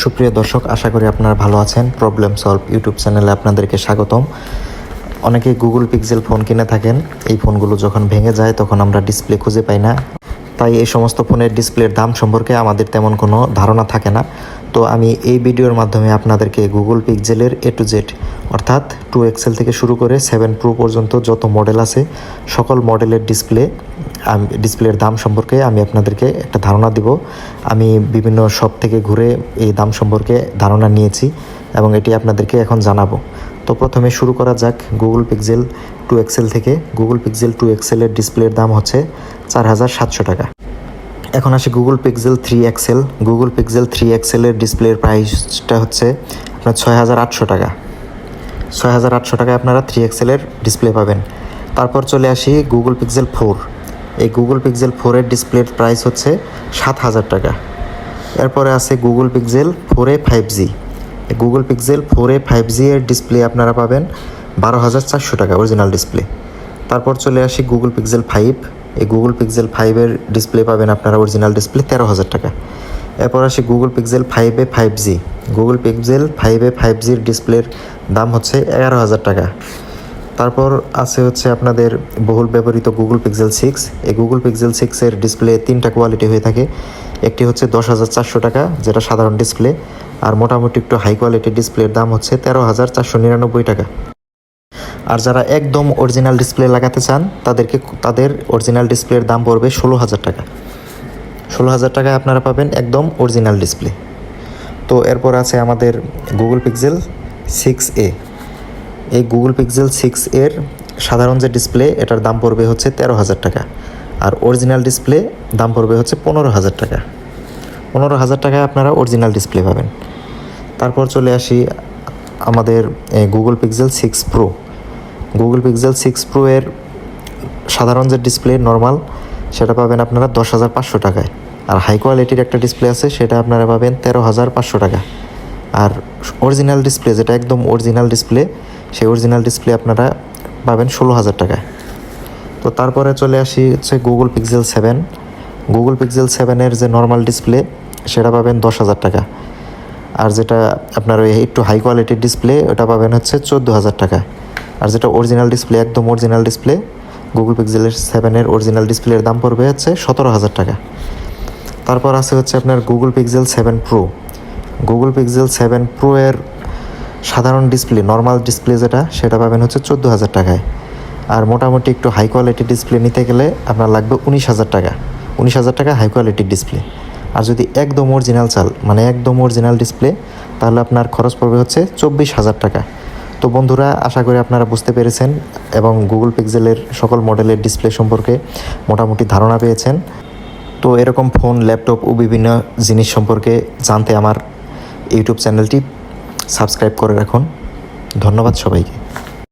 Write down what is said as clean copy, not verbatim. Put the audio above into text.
সুপ্রিয় দর্শক, আশা করি আপনারা ভালো আছেন। প্রবলেম সলভ ইউটিউব চ্যানেলে আপনাদেরকে স্বাগতম। অনেকে গুগল পিক্সেল ফোন কিনে থাকেন। এই ফোনগুলো যখন ভেঙে যায় তখন আমরা ডিসপ্লে খুঁজে পাই না, তাই এই সমস্ত ফোনের ডিসপ্লের দাম সম্পর্কে আমাদের তেমন কোনো ধারণা থাকে না। তো আমি এই ভিডিওর মাধ্যমে আপনাদেরকে গুগল পিক্সেলের A to Z অর্থাৎ 2 XL থেকে শুরু করে 7 Pro পর্যন্ত যত মডেল আছে সকল মডেলের ডিসপ্লের দাম সম্পর্কে আমি আপনাদেরকে একটা ধারণা দিব। আমি বিভিন্ন শপ থেকে ঘুরে এই দাম সম্পর্কে ধারণা নিয়েছি এবং এটি আপনাদেরকে এখন জানাবো। তো প্রথমে শুরু করা যাক গুগল পিক্সেল 2 XL থেকে। গুগল পিক্সেল 2 XL এর ডিসপ্লের দাম হচ্ছে 4700 টাকা। এখন আসি Google pixel 3 XL। Google pixel 3 XL এর ডিসপ্লের প্রাইসটা হচ্ছে আপনার 6800 টাকা। 6800 টাকায় আপনারা 3 XL এর ডিসপ্লে পাবেন। তারপর চলে আসি গুগল পিক্সেল 4। এই গুগল পিক্সেল 4 এর ডিসপ্লের প্রাইস হচ্ছে 7000 টাকা। এরপরে আছে Google pixel 4a 5G। Google pixel 4a 5G এর ডিসপ্লে আপনারা পাবেন 12400 টাকা অরিজিনাল ডিসপ্লে। তারপর চলে আসি গুগল পিক্সেল 5। এই গুগল পিক্সেল 5 এর ডিসপ্লে পাবেন আপনারা অরিজিনাল ডিসপ্লে 13000 টাকা। এরপর আসি Google pixel 5a 5G। Google pixel 5a 5G এর ডিসপ্লের দাম হচ্ছে 11000 টাকা। তারপর আছে হচ্ছে আপনাদের বহুল ব্যবহৃত গুগল পিক্সেল 6। এই গুগল পিক্সেল 6 এর ডিসপ্লে 3টা কোয়ালিটি হয়ে থাকে। একটি হচ্ছে 10400 টাকা, যেটা সাধারণ ডিসপ্লে, আর মোটামুটি একটু হাই কোয়ালিটির ডিসপ্লের দাম হচ্ছে 13499 টাকা। আর যারা একদম অরিজিনাল ডিসপ্লে লাগাতে চান তাদের অরিজিনাল ডিসপ্লের দাম পড়বে 16000 টাকা। 16000 টাকায় আপনারা পাবেন একদম অরিজিনাল ডিসপ্লে। তো এরপর আছে আমাদের গুগল পিক্সেল 6a। এই গুগল পিক্সেল 6 এর সাধারণ যে ডিসপ্লে এটার দাম পড়বে হচ্ছে 13000 টাকা, আর অরিজিনাল ডিসপ্লে দাম পড়বে হচ্ছে 15000 টাকা। 15000 টাকায় আপনারা অরিজিনাল ডিসপ্লে পাবেন। তারপর চলে আসি আমাদের Google pixel 6 pro. Google pixel 6 pro এর সাধারণ যে ডিসপ্লে নর্মাল সেটা পাবেন আপনারা 10500 টাকায়, আর হাই কোয়ালিটির একটা ডিসপ্লে আছে সেটা আপনারা পাবেন 13500 টাকা। আর অরিজিনাল ডিসপ্লে যেটা একদম অরিজিনাল ডিসপ্লে, সেই অরিজিনাল ডিসপ্লে আপনারা পাবেন 16000 টাকায়। তো তারপরে চলে আসি হচ্ছে গুগল পিক্সেল 7। গুগল পিক্সেল 7 এর যে নর্মাল ডিসপ্লে সেটা পাবেন 10000 টাকা, আর যেটা আপনার ওই একটু হাই কোয়ালিটির ডিসপ্লে ওটা পাবেন হচ্ছে 14000 টাকা। আর যেটা অরিজিনাল ডিসপ্লে একদম অরিজিনাল ডিসপ্লে গুগল পিক্সেলের 7 এর অরিজিনাল ডিসপ্লের দাম পড়বে হচ্ছে 17000 টাকা। তারপর আছে হচ্ছে আপনার Google pixel 7 pro. Google pixel 7 pro এর সাধারণ ডিসপ্লে নর্মাল ডিসপ্লে যেটা সেটা পাবেন হচ্ছে 14000 টাকায়, আর মোটামুটি একটু হাই কোয়ালিটির ডিসপ্লে নিতে গেলে আপনার লাগবে 19000 টাকা। 19000 টাকা হাই কোয়ালিটির ডিসপ্লে। আর যদি একদম অরিজিনাল একদম অরিজিনাল ডিসপ্লে, তাহলে আপনার খরচ পড়বে হচ্ছে 24000 টাকা। তো বন্ধুরা, আশা করি আপনারা বুঝতে পেরেছেন এবং গুগল পিক্সেলের সকল মডেলের ডিসপ্লে সম্পর্কে মোটামুটি ধারণা পেয়েছেন। তো এরকম ফোন, ল্যাপটপ ও বিভিন্ন জিনিস সম্পর্কে জানতে আমার ইউটিউব চ্যানেলটি সাবস্ক্রাইব করে রাখুন। ধন্যবাদ সবাইকে।